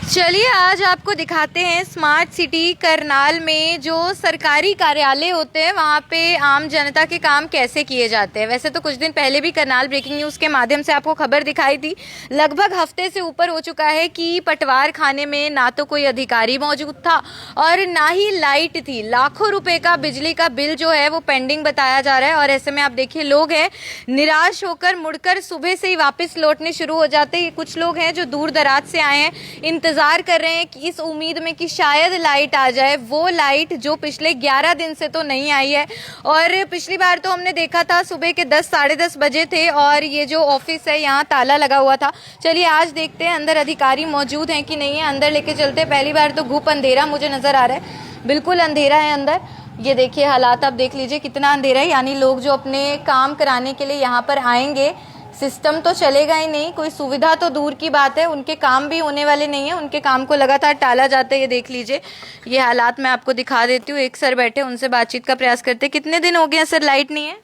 चलिए आज आपको दिखाते हैं स्मार्ट सिटी करनाल में जो सरकारी कार्यालय होते हैं वहाँ पे आम जनता के काम कैसे किए जाते हैं। वैसे तो कुछ दिन पहले भी करनाल ब्रेकिंग न्यूज़ के माध्यम से आपको खबर दिखाई थी। लगभग हफ्ते से ऊपर हो चुका है कि पटवार खाने में ना तो कोई अधिकारी मौजूद था और ना ही लाइट थी। लाखों रुपए का बिजली का बिल जो है वो पेंडिंग बताया जा रहा है और ऐसे में आप देखिए लोग हैं निराश होकर मुड़कर सुबह से ही वापस लौटने शुरू हो जाते हैं। कुछ लोग हैं जो दूर दराज से आए हैं, इंतजार कर रहे हैं कि इस उम्मीद में कि शायद लाइट आ जाए, वो लाइट जो पिछले 11 दिन से तो नहीं आई है। और पिछली बार तो हमने देखा था सुबह के 10 साढ़े 10 बजे थे और ये जो ऑफिस है यहाँ ताला लगा हुआ था। चलिए आज देखते हैं अंदर अधिकारी मौजूद हैं कि नहीं है, अंदर लेके चलते हैं। पहली बार तो घुप अंधेरा मुझे नजर आ रहा है, बिल्कुल अंधेरा है अंदर। ये देखिए हालात आप देख लीजिए कितना अंधेरा है, यानी लोग जो अपने काम कराने के लिए यहाँ पर आएंगे सिस्टम तो चलेगा ही नहीं, कोई सुविधा तो दूर की बात है, उनके काम भी होने वाले नहीं है, उनके काम को लगातार टाला जाता है। ये देख लीजिए ये हालात मैं आपको दिखा देती हूँ। एक सर बैठे, उनसे बातचीत का प्रयास करते हैं। कितने दिन हो गए हैं सर लाइट नहीं है?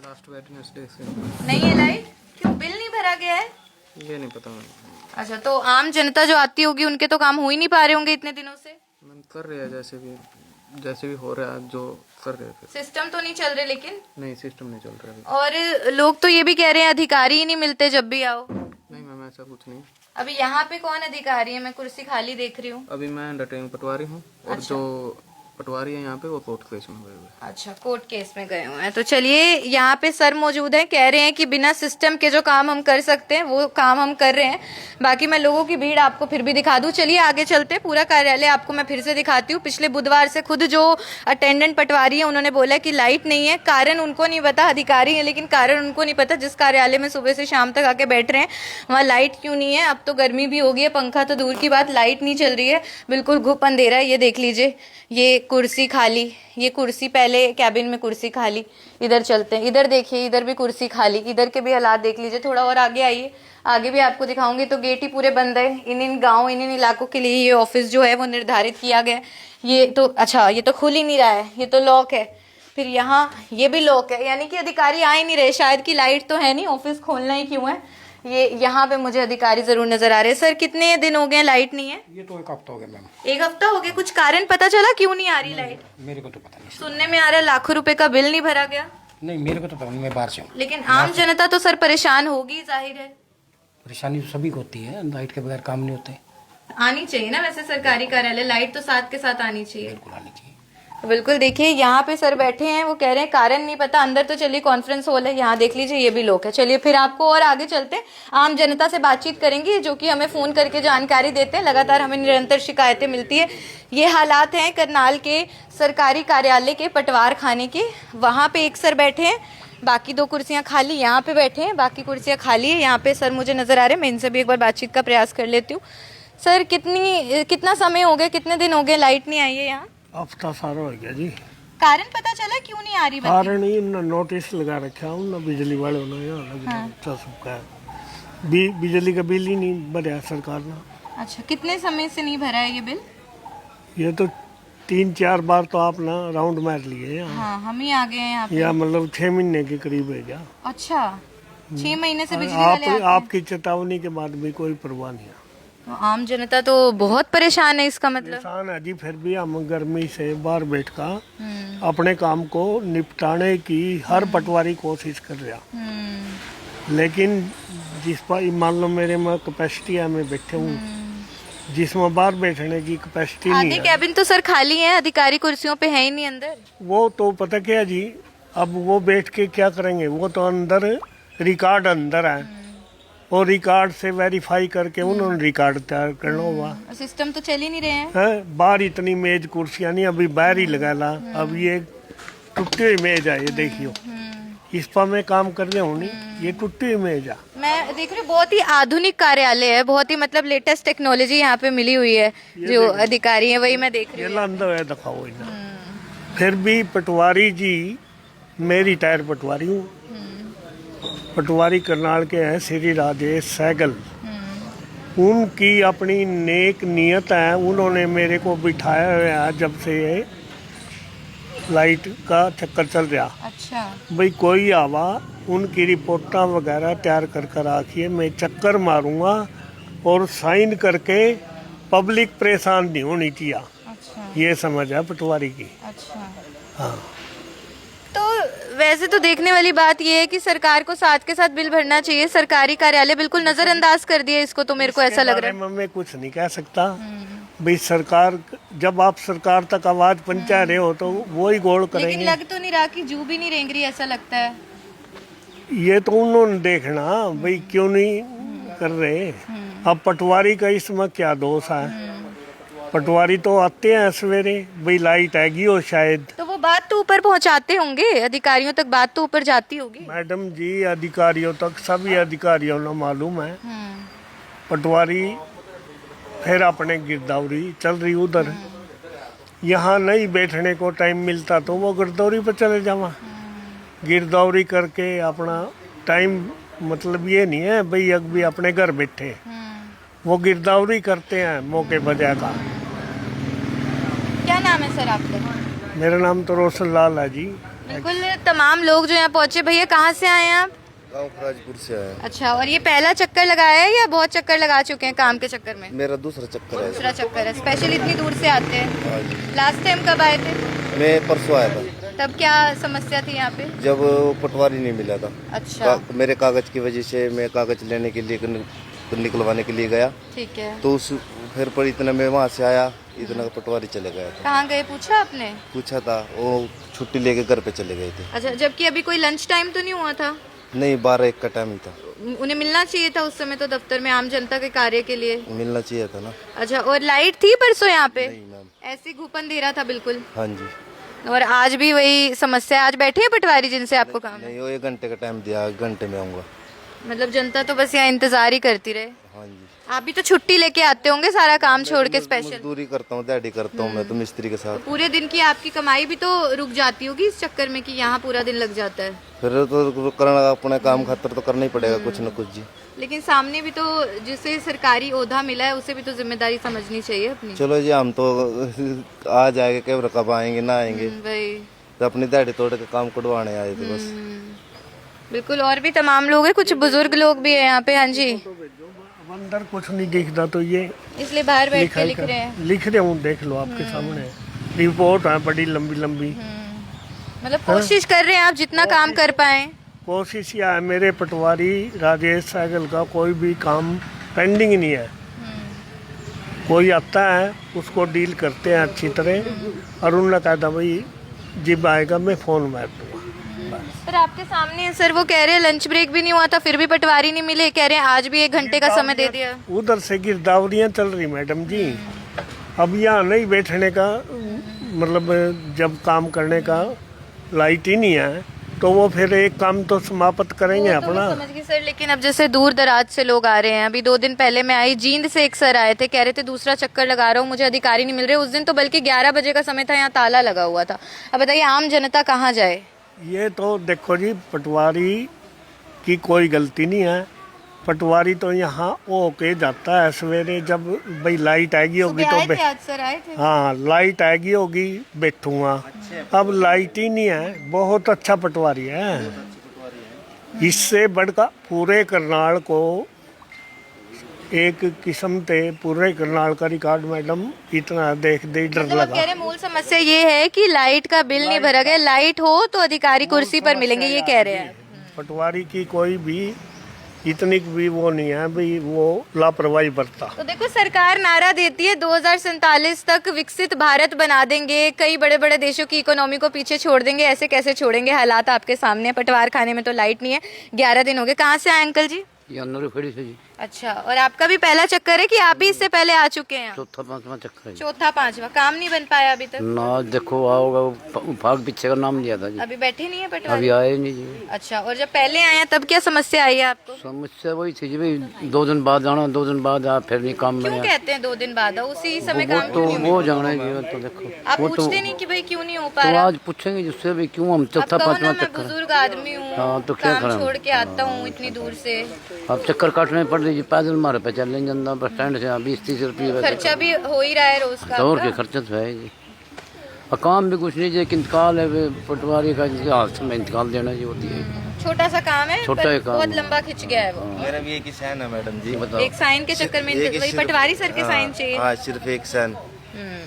लास्ट वेडनेसडे से नहीं है लाइट, क्यों बिल नहीं भरा गया है? ये नहीं पता मैंने। अच्छा, तो आम जनता जो आती होगी उनके तो काम हो ही नहीं पा रहे होंगे इतने दिनों से। कर रहे हैं जैसे भी हो रहा है, जो कर रहे थे। सिस्टम तो नहीं चल रहे लेकिन? नहीं, सिस्टम नहीं चल रहा अभी। और लोग तो ये भी कह रहे हैं अधिकारी ही नहीं मिलते जब भी आओ। नहीं मैम, ऐसा कुछ नहीं। अभी यहाँ पे कौन अधिकारी है? मैं कुर्सी खाली देख रही हूँ। अभी मैं अंडरटेकिंग पटवारी हूँ और अच्छा। जो पटवारी है यहाँ पे वो कोर्ट केस में गए हुए हैं। अच्छा, कोर्ट केस में गए हुए हैं। तो चलिए यहाँ पे सर मौजूद हैं, कह रहे हैं कि बिना सिस्टम के जो काम हम कर सकते हैं वो काम हम कर रहे हैं। बाकी मैं लोगों की भीड़ आपको फिर भी दिखा दूं। चलिए आगे चलते हैं, पूरा कार्यालय आपको मैं फिर से दिखाती हूँ। पिछले बुधवार से खुद जो अटेंडेंट पटवारी है उन्होंने बोला कि लाइट नहीं है, कारण उनको नहीं पता, अधिकारी है लेकिन कारण उनको नहीं पता। जिस कार्यालय में सुबह से शाम तक आके बैठ रहे हैं वहाँ लाइट क्यों नहीं है। अब तो गर्मी भी हो गई है, पंखा तो दूर की बात, लाइट नहीं चल रही है, बिल्कुल घुप अंधेरा है। ये देख लीजिए ये कुर्सी खाली, ये कुर्सी पहले कैबिन में कुर्सी खाली। इधर चलते हैं, इधर देखिए इधर भी कुर्सी खाली, इधर के भी हालात देख लीजिए। थोड़ा और आगे आइए, आगे भी आपको दिखाऊंगी। तो गेट ही पूरे बंद है। इन गाँव इन इलाकों के लिए ये ऑफिस जो है वो निर्धारित किया गया है। ये तो अच्छा, ये तो खुल ही नहीं रहा है, ये तो लॉक है। फिर यहाँ ये भी लॉक है, यानी कि अधिकारी आ ही नहीं रहे। शायद कि लाइट तो है नहीं, ऑफिस खोलना ही क्यों है। ये यहाँ पे मुझे अधिकारी जरूर नजर आ रहे हैं। सर कितने दिन हो गए लाइट नहीं है? ये तो एक हफ्ता हो गया मैम। एक हफ्ता हो गया। कुछ कारण पता चला क्यों नहीं आ रही लाइट? मेरे को तो पता नहीं। सुनने में आ रहा है लाखों रुपए का बिल नहीं भरा गया। नहीं, मेरे को तो पता नहीं, मैं बाहर से हूँ। लेकिन आम जनता तो सर परेशान होगी, जाहिर है। परेशानी तो सभी को होती है, लाइट के बगैर काम नहीं होते। आनी चाहिए ना वैसे सरकारी कार्यालय, लाइट तो साथ के साथ आनी चाहिए। बिल्कुल आनी चाहिए। बिल्कुल देखिए यहाँ पे सर बैठे हैं, वो कह रहे हैं कारण नहीं पता। अंदर तो चलिए कॉन्फ्रेंस हॉल है, यहाँ देख लीजिए ये भी लोग है। चलिए फिर आपको और आगे चलते हैं, आम जनता से बातचीत करेंगे जो कि हमें फोन करके जानकारी देते हैं। लगातार हमें निरंतर शिकायतें मिलती है। ये हालात हैं करनाल के सरकारी कार्यालय के पटवार खाने के। वहाँ पे एक सर बैठे हैं, बाकी 2 कुर्सियाँ खाली। यहाँ पे बैठे हैं, बाकी कुर्सियाँ खाली है। यहाँ पे सर मुझे नजर आ रहे हैं, मैं इनसे भी एक बार बातचीत का प्रयास कर लेती हूँ। सर कितना समय हो गया, कितने दिन हो गए लाइट नहीं आई है यहाँ? हफ्ता सारा हो गया जी। कारण पता चला क्यों नहीं आ रही? कारण ही नोटिस लगा रखा हूँ बिजली वाले ने, बिजली का बिल ही नहीं भरा सरकार ने। अच्छा, कितने समय से नहीं भरा है ये बिल? ये तो 3-4 बार तो आप ना राउंड मार लिए यहाँ। हाँ, हम ही आ गए हैं यहाँ पे। या मतलब 6 महीने के करीब है क्या? अच्छा, 6 महीने से बिजली वाले आते हैं। आपकी चेतावनी के बाद भी कोई परवाह नहीं है। तो आम जनता तो बहुत परेशान है, इसका मतलब। परेशान है जी, फिर भी हम गर्मी से बाहर बैठ कर अपने काम को निपटाने की हर पटवारी कोशिश कर रहा। लेकिन जिस पर मान लो मेरे में कैपेसिटी है, मैं बैठे हूँ, जिसमें बाहर बैठने की कैपेसिटी नहीं है। कैबिन तो सर खाली है, अधिकारी कुर्सियों पे है ही नहीं अंदर। वो तो पता क्या जी, अब वो बैठ के क्या करेंगे? वो तो अंदर रिकॉर्ड अंदर है और रिकॉर्ड से वेरीफाई करके उन्होंने रिकॉर्ड तैयार करना हुआ। सिस्टम तो चल ही नहीं रहे हैं। बाहर इतनी मेज कुर्सियां नहीं, अभी बाहर ही लगा ला। अब ये टूटी हुई मेज है, ये देखियो, इस पर मैं काम कर रहा हूँ, ये टूटी हुई मेज है। मैं देख रही हूँ बहुत ही आधुनिक कार्यालय है, बहुत ही मतलब लेटेस्ट टेक्नोलॉजी यहाँ पे मिली हुई है। जो अधिकारी है वही मैं देख रही हूँ। ये अंदर है, दिखाओ इन्हें। फिर भी पटवारी जी, मैं रिटायर पटवारी हूँ, पटवारी करनाल के हैं श्री राजेश सहगल। उनकी अपनी नेक नियत है, उन्होंने मेरे को बिठाया हुआ है जब से ये लाइट का चक्कर चल रहा। अच्छा, भाई कोई आवा, उनकी रिपोर्टा वगैरह तैयार कर रखिए, मैं चक्कर मारूंगा और साइन करके पब्लिक परेशान नहीं होनी चाहिए, अच्छा ये समझ है पटवारी की। अच्छा। हाँ, तो वैसे तो देखने वाली बात ये है कि सरकार को साथ के साथ बिल भरना चाहिए, सरकारी कार्यालय बिल्कुल नजरअंदाज कर दिए इसको, तो मेरे को ऐसा लग रहा है। बारे में मैं कुछ नहीं कह सकता भाई। सरकार, जब आप सरकार तक आवाज पहुंचा रहे हो तो वो ही गौर लेकिन करेंगे। लग तो नहीं रहा कि जू भी नहीं रेंग रही, ऐसा लगता है। ये तो उन्होंने देखना भाई क्यों नहीं कर रहे। अब पटवारी का इसमें क्या दोष है? पटवारी तो आते हैं सवेरे, भाई लाइट आएगी हो शायद। तो वो बात तो ऊपर पहुंचाते होंगे, अधिकारियों तक बात तो ऊपर जाती होगी। मैडम जी, अधिकारियों तक सभी अधिकारियों ने मालूम है। पटवारी फिर अपने गिरदौरी चल रही उधर, यहाँ नहीं बैठने को टाइम मिलता तो वो गिरदौरी पर चले जावा। गिरदौरी करके अपना टाइम, मतलब ये नहीं है भाई अब भी अपने घर बैठे, वो गिरदौरी करते हैं मौके बजा का। क्या नाम है सर आपका? मेरा नाम तो रोशन लाल है जी। बिल्कुल तमाम लोग जो यहाँ पहुंचे। भैया कहाँ से आए हैं आप? गाँव फराजपुर से आया। अच्छा, और ये पहला चक्कर लगाया है या बहुत चक्कर लगा चुके हैं काम के चक्कर में? मेरा दूसरा चक्कर है। दूसरा चक्कर है। स्पेशल इतनी दूर से आते हैं? हाँ जी। लास्ट टाइम कब आए थे? मैं परसों आया था। तब क्या समस्या थी यहाँ पे? जब पटवारी नहीं मिला था। अच्छा मेरे कागज की वजह से मैं कागज लेने के लिए निकलवाने के लिए गया, ठीक है। तो उस फिर पर इतना मैं वहाँ से आया, इतना पटवारी चले गया था। कहाँ गए पूछा आपने? पूछा था, वो छुट्टी लेके घर पे चले गए थे। अच्छा, जबकि अभी कोई लंच टाइम तो नहीं हुआ था? नहीं, 12-1 का टाइम ही था। उन्हें मिलना चाहिए था उस समय तो दफ्तर में आम जनता के कार्य के लिए। मिलना चाहिए था ना। अच्छा, और लाइट थी परसों यहाँ पे? नहीं मैम। ऐसे घूपन दे रहा था बिल्कुल। हाँ जी। और आज भी वही समस्या? आज बैठे हैं पटवारी जिनसे आपको काम है? नहीं, वो 1 घंटे का टाइम दिया, 1 घंटे में आऊँगा। मतलब जनता तो बस यहाँ इंतजार ही करती रहे। हाँ जी। आप भी तो छुट्टी लेके आते होंगे सारा काम छोड़ के स्पेशल? मजदूरी करता हूँ, दिहाड़ी करता हूँ मैं तो मिस्त्री के साथ। पूरे दिन की आपकी कमाई भी तो रुक जाती होगी इस चक्कर में कि यहाँ पूरा दिन लग जाता है। फिर तो करना, अपने काम खातर तो करना ही पड़ेगा कुछ न कुछ जी। लेकिन सामने भी तो जिसे सरकारी ओहदा मिला है उसे भी तो जिम्मेदारी समझनी चाहिए अपनी। चलो जी, हम तो आ जाएंगे, कब कब आएंगे ना आएंगे, भाई तो अपनी दिहाड़ी तोड़ के काम कटवाने आए थे बस। बिल्कुल। और भी तमाम लोग हैं, कुछ बुजुर्ग लोग भी हैं यहाँ पे। हाँ जी, अब अंदर कुछ नहीं दिखता तो ये इसलिए बाहर बैठ के लिखाई लिख रहे हैं। लिख रहे हूँ, देख लो आपके सामने रिपोर्ट है बड़ी लंबी लंबी। मतलब कोशिश कर रहे हैं आप जितना काम कर पाए। कोशिश यह है, मेरे पटवारी राजेश सहगल का कोई भी काम पेंडिंग नहीं है। कोई आता है उसको डील करते हैं अच्छी तरह, और उन्होंने कहा था भाई जब आएगा मैं फ़ोन मार दूँगा। पर आपके सामने है सर, वो कह रहे हैं लंच ब्रेक भी नहीं हुआ था फिर भी पटवारी नहीं मिले, कह रहे हैं आज भी 1 घंटे का समय दे दिया। उधर से गिरदावरियाँ चल रही मैडम जी। अब यहाँ नहीं बैठने का, मतलब जब काम करने का लाइट ही नहीं है तो वो फिर एक काम तो समाप्त करेंगे वो तो अपना। मैं समझ गई सर, लेकिन अब जैसे दूर दराज से लोग आ रहे हैं, अभी 2 दिन पहले मैं आई, जींद से एक सर आए थे, कह रहे थे दूसरा चक्कर लगा रहा हूँ, मुझे अधिकारी नहीं मिल रहे। उस दिन तो बल्कि 11 बजे का समय था, यहाँ ताला लगा हुआ था। अब बताइए आम जनता कहाँ जाए? ये तो देखो जी, पटवारी की कोई गलती नहीं है। पटवारी तो यहाँ वो के जाता है सवेरे, जब भाई लाइट आएगी होगी सुबह तो आए थे, आज सर आए थे। हाँ लाइट आएगी होगी बैठूंगा। अब लाइट ही नहीं है। बहुत अच्छा पटवारी है। इससे बढ़कर पूरे करनाल को एक किस्म से पूरे करनाल का रिकॉर्ड मैडम इतना देख दे डर मतलब आप लगा। कह रहे हैं मूल समस्या ये है कि लाइट का बिल नहीं भरा गया, लाइट हो तो अधिकारी कुर्सी पर मिलेंगे, ये कह रहे हैं। पटवारी की कोई भी इतनी भी वो नहीं है भाई, वो लापरवाही बरता। तो देखो सरकार नारा देती है 2047 तक विकसित भारत बना देंगे, कई बड़े बड़े देशों की इकोनॉमी को पीछे छोड़ देंगे। ऐसे कैसे छोड़ेंगे? हालात आपके सामने। पटवार खाने में तो लाइट नहीं है, 11 दिन हो गए। कहाँ से आए अंकल जी? ये अंदर खड़ी से जी। अच्छा, और आपका भी पहला चक्कर है कि आप भी इससे पहले आ चुके हैं? चौथा 5वां चक्कर है जी। चौथा 5वां। काम नहीं बन पाया अभी तक? ना देखो आओगा, भाग पीछे का नाम लिया था जी, अभी बैठे नहीं है अभी पटवारी? आए नहीं जी। अच्छा, और जब पहले आए हैं तब क्या समस्या आई है आपको? समस्या वही थी जी भाई, 2 दिन बाद आना, 2 दिन बाद आ, फिर नहीं काम क्यों बना। कहते हैं 2 दिन बाद आओ, उसी समय वो काम तो क्यों नहीं वो हो? जाना है जी, तो देखो आप वो तो पूछते नहीं कि भाई क्यों नहीं हो पा तो रहा? आज पूछेंगे जिससे भी क्यों हम अब चौथा कहो ना 5वां मैं चक्कर। बुजुर्ग आदमी हूँ, हाँ, तो क्या काम करें? छोड़ के आता हूँ इतनी दूर से। अब चक्कर काटने पड़ रही जी, पैदल मारे पे चल जाना बस स्टैंड से 20-30 रुपये खर्चा भी हो ही रहा है रोज का दौड़ के आपका। खर्चा तो है जी। और काम भी कुछ नहीं जी, इंतकाल है पटवारी का, जिसके हाथ में इंतकाल देना जी होती है। छोटा सा काम है, छोटा पर ही काम बहुत है। लंबा खिंच गया है वो। मेरा भी एक ही साइन है मैडम जी। बताओ। एक साइन के चक्कर में एक ही वही सिर्फ- पटवारी सर के साइन चाहिए। हाँ सिर्फ एक साइन, हम्म।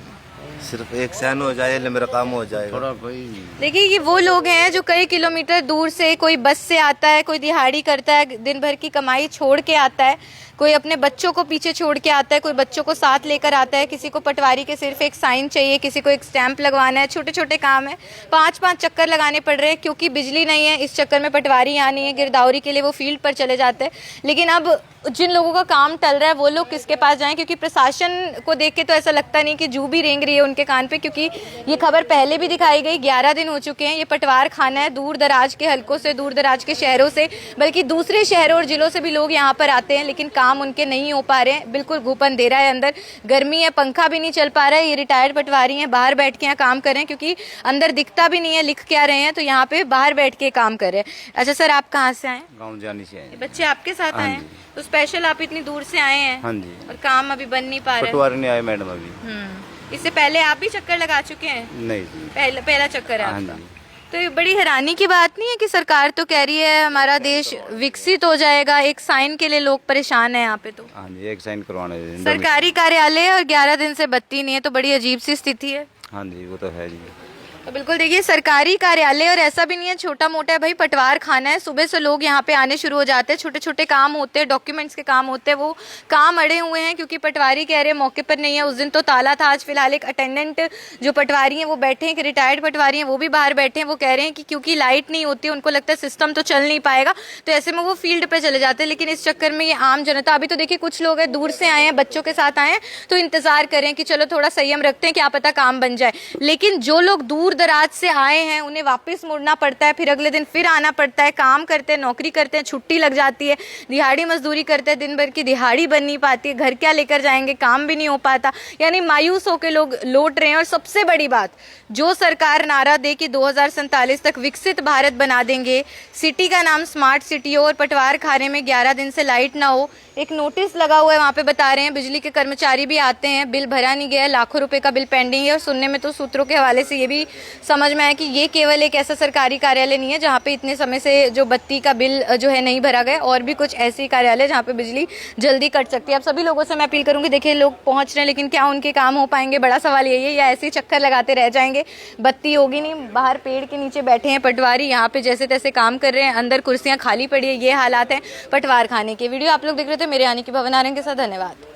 सिर्फ एक साइन हो जाए मेरा काम हो जाएगा। थोड़ा कोई देखिए ये वो लोग हैं जो कई किलोमीटर दूर से, कोई बस से आता है, कोई दिहाड़ी करता है, दिन भर की कमाई छोड़ के आता है, कोई अपने बच्चों को पीछे छोड़ के आता है, कोई बच्चों को साथ लेकर आता है, किसी को पटवारी के सिर्फ एक साइन चाहिए, किसी को एक स्टैंप लगवाना है, छोटे छोटे काम है, 5-5 चक्कर लगाने पड़ रहे हैं क्योंकि बिजली नहीं है। इस चक्कर में पटवारी यहाँ नहीं है, गिरदावरी के लिए वो फील्ड पर चले जाते हैं। लेकिन अब जिन लोगों का काम टल रहा है वो लोग किसके पास जाएं, क्योंकि प्रशासन को देख के तो ऐसा लगता नहीं कि जू भी रेंग रही है उनके कान पे, क्योंकि ये खबर पहले भी दिखाई गई। 11 दिन हो चुके हैं, ये पटवार खाना है, दूर दराज के हलकों से, दूर दराज के शहरों से, बल्कि दूसरे शहरों और जिलों से भी लोग यहाँ पर आते हैं, लेकिन काम उनके नहीं हो पा रहे हैं। बिल्कुल घूप अंधेरा है, अंदर गर्मी है, पंखा भी नहीं चल पा रहा है। ये रिटायर्ड पटवारी हैं, बाहर बैठ के यहाँ काम कर रहे हैं क्योंकि अंदर दिखता भी नहीं है, लिख क्या रहे हैं, तो यहाँ पे बाहर बैठ के काम कर रहे हैं। अच्छा सर, आप कहाँ से आए? गाँव जाने से आए। ये बच्चे आपके साथ आए हैं, तो स्पेशल आप इतनी दूर से आए हैं? हाँ जी। और काम अभी बन नहीं पा रहा है। पटवारी नहीं आए मैडम अभी। इससे पहले आप भी चक्कर लगा चुके हैं? नहीं जी। पहला चक्कर है हाँ आपका। जी। तो ये बड़ी हैरानी की बात नहीं है कि सरकार तो कह रही है हमारा देश विकसित हो जाएगा, एक साइन के लिए लोग परेशान हैं यहाँ पे। तो हाँ जी, एक साइन करवाने हैं। सरकारी कार्यालय और 11 दिन से बत्ती नहीं है, तो बड़ी अजीब सी स्थिति है। हाँ जी, वो तो है जी। तो बिल्कुल देखिए, सरकारी कार्यालय और ऐसा भी नहीं है छोटा मोटा है भाई, पटवार खाना है। सुबह से लोग यहाँ पे आने शुरू हो जाते हैं, छोटे छोटे काम होते हैं, डॉक्यूमेंट्स के काम होते हैं, वो काम अड़े हुए हैं क्योंकि पटवारी कह रहे हैं मौके पर नहीं है। उस दिन तो ताला था, आज फिलहाल एक अटेंडेंट जो पटवारी हैं वो बैठे हैं, एक रिटायर्ड पटवारी हैं वो भी बाहर बैठे हैं। वो कह रहे हैं कि क्योंकि लाइट नहीं होती है, उनको लगता है सिस्टम तो चल नहीं पाएगा, तो ऐसे में वो फील्ड पे चले जाते हैं। लेकिन इस चक्कर में ये आम जनता, अभी तो देखिए कुछ लोग हैं दूर से आए हैं, बच्चों के साथ आए हैं, तो इंतजार करें कि चलो थोड़ा संयम रखते हैं, क्या पता काम बन जाए। लेकिन जो लोग दूर दराज से आए हैं उन्हें वापस मुड़ना पड़ता है, फिर अगले दिन फिर आना पड़ता है, काम करते हैं, नौकरी करते हैं, छुट्टी लग जाती है, दिहाड़ी मजदूरी करते हैं, दिन भर की दिहाड़ी बन नहीं पाती है, घर क्या लेकर जाएंगे, काम भी नहीं हो पाता। यानी मायूस होकर लोग लौट रहे हैं। और सबसे बड़ी बात, जो सरकार नारा दे कि 2047 तक विकसित भारत बना देंगे, सिटी का नाम स्मार्ट सिटी हो और पटवार खाने में 11 दिन से लाइट ना हो, एक नोटिस लगा हुआ है वहाँ पे, बता रहे हैं बिजली के कर्मचारी भी आते हैं, बिल भरा नहीं गया है, लाखों रुपए का बिल पेंडिंग है। और सुनने में तो सूत्रों के हवाले से ये भी समझ में आया कि ये केवल एक ऐसा सरकारी कार्यालय नहीं है जहाँ पे इतने समय से जो बत्ती का बिल जो है नहीं भरा गया, और भी कुछ ऐसी कार्यालय जहाँ पे बिजली जल्दी कट सकती है। अब सभी लोगों से मैं अपील करूंगी, देखिए लोग पहुंच रहे हैं लेकिन क्या उनके काम हो पाएंगे, बड़ा सवाल यही है, या ऐसे ही चक्कर लगाते रह जाएंगे, बत्ती होगी नहीं। बाहर पेड़ के नीचे बैठे हैं पटवारी, यहाँ पे जैसे तैसे काम कर रहे हैं, अंदर कुर्सियां खाली पड़ी है, ये हालात हैं पटवार खाने के। वीडियो आप लोग देख रहे थे मेरे यानी कि भवन आरंग के साथ, धन्यवाद।